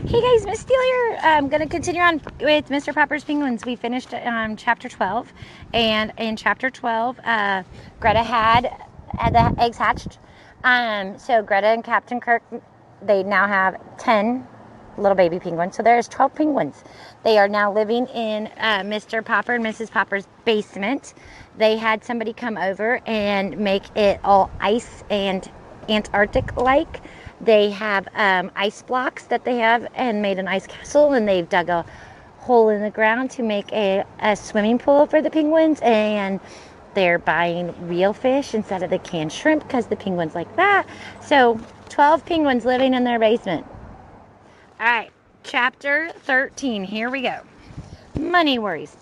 Hey guys, Miss Steele here. I'm going to continue on with Mr. Popper's Penguins. We finished chapter 12, and in chapter 12, Greta had the eggs hatched. So Greta and Captain Kirk, they now have 10 little baby penguins. So there's 12 penguins. They are now living in Mr. Popper and Mrs. Popper's basement. They had somebody come over and make it all ice and Antarctic-like. They have ice blocks that they have and made an ice castle, and they've dug a hole in the ground to make a swimming pool for the penguins, and they're buying real fish instead of the canned shrimp because the penguins like that. So 12 penguins living in their basement. All right, chapter 13, here we go. Money worries.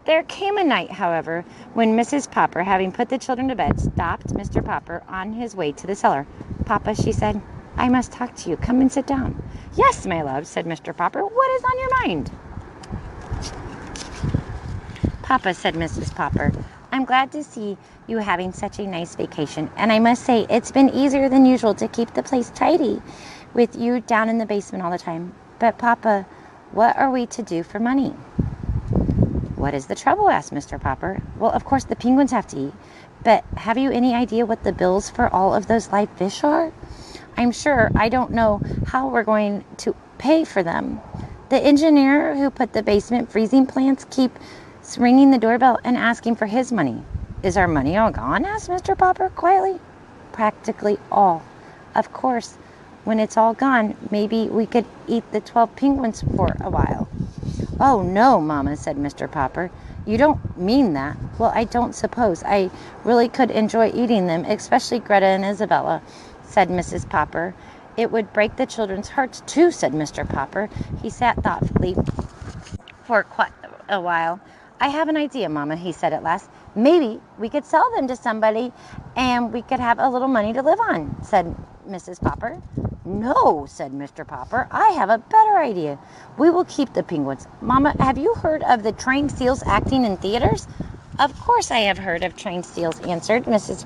There came a night, however, when Mrs. Popper, having put the children to bed, stopped Mr. Popper on his way to the cellar. "Papa," she said, "I must talk to you. Come and sit down." "Yes, my love," said Mr. Popper. "What is on your mind?" "Papa," said Mrs. Popper, "I'm glad to see you having such a nice vacation, and I must say it's been easier than usual to keep the place tidy with you down in the basement all the time. But, Papa, what are we to do for money?" "What is the trouble?" asked Mr. Popper. "Well, of course the penguins have to eat, but have you any idea what the bills for all of those live fish are? I'm sure I don't know how we're going to pay for them. The engineer who put the basement freezing plants keeps ringing the doorbell and asking for his money." "Is our money all gone?" asked Mr. Popper quietly. "Practically all. Of course, when it's all gone, maybe we could eat the 12 penguins for a while." "Oh, no, Mama," said Mr. Popper. "You don't mean that." "Well, I don't suppose I really could enjoy eating them, especially Greta and Isabella," said Mrs. Popper. "It would break the children's hearts, too," said Mr. Popper. He sat thoughtfully for quite a while. "I have an idea, Mama," he said at last. "Maybe we could sell them to somebody and we could have a little money to live on," said Mrs. Popper. "No," said Mr. Popper. "I have a better idea. We will keep the penguins. Mama, have you heard of the trained seals acting in theaters?" "Of course I have heard of trained seals," answered Mrs.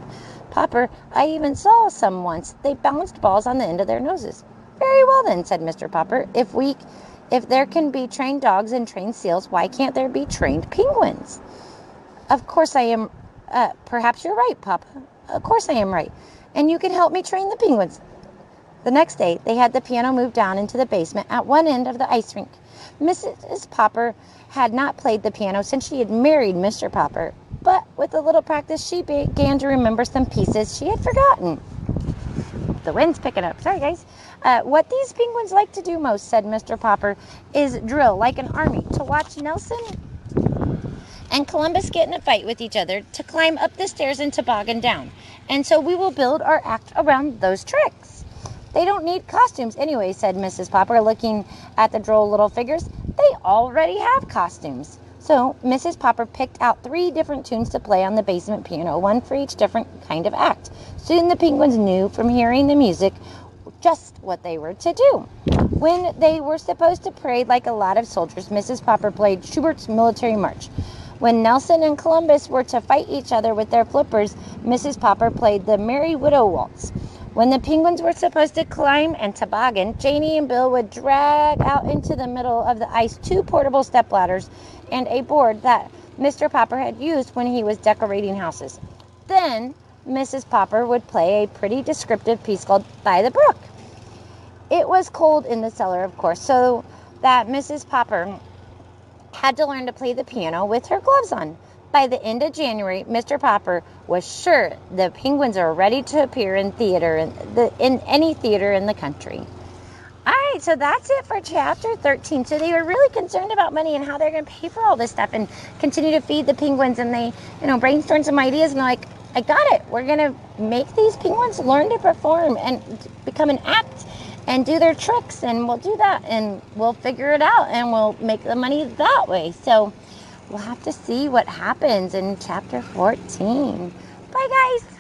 Popper. "I even saw some once. They bounced balls on the end of their noses." "Very well then," said Mr. Popper. If there can be trained dogs and trained seals, why can't there be trained penguins?" "Of course I am. Perhaps you're right, Papa. Of course I am right. And you can help me train the penguins." The next day, they had the piano moved down into the basement at one end of the ice rink. Mrs. Popper had not played the piano since she had married Mr. Popper, but with a little practice, she began to remember some pieces she had forgotten. The wind's picking up. Sorry, guys. "What these penguins like to do most," said Mr. Popper, "is drill like an army, to watch Nelson and Columbus get in a fight with each other, to climb up the stairs and toboggan down. And so we will build our act around those tricks." "They don't need costumes anyway," said Mrs. Popper, looking at the droll little figures. "They already have costumes." So Mrs. Popper picked out 3 different tunes to play on the basement piano, one for each different kind of act. Soon the penguins knew from hearing the music just what they were to do. When they were supposed to parade like a lot of soldiers, Mrs. Popper played Schubert's Military March. When Nelson and Columbus were to fight each other with their flippers, Mrs. Popper played the Merry Widow Waltz. When the penguins were supposed to climb and toboggan, Janie and Bill would drag out into the middle of the ice 2 portable stepladders and a board that Mr. Popper had used when he was decorating houses. Then Mrs. Popper would play a pretty descriptive piece called "By the Brook." It was cold in the cellar, of course, so that Mrs. Popper had to learn to play the piano with her gloves on. By the end of January, Mr. Popper was sure the penguins are ready to appear in any theater in the country. All right, so that's it for chapter 13. So they were really concerned about money and how they're going to pay for all this stuff and continue to feed the penguins. And they, brainstormed some ideas and like, I got it. We're going to make these penguins learn to perform and become an act and do their tricks. And we'll do that and we'll figure it out and we'll make the money that way. So we'll have to see what happens in chapter 14. Bye, guys.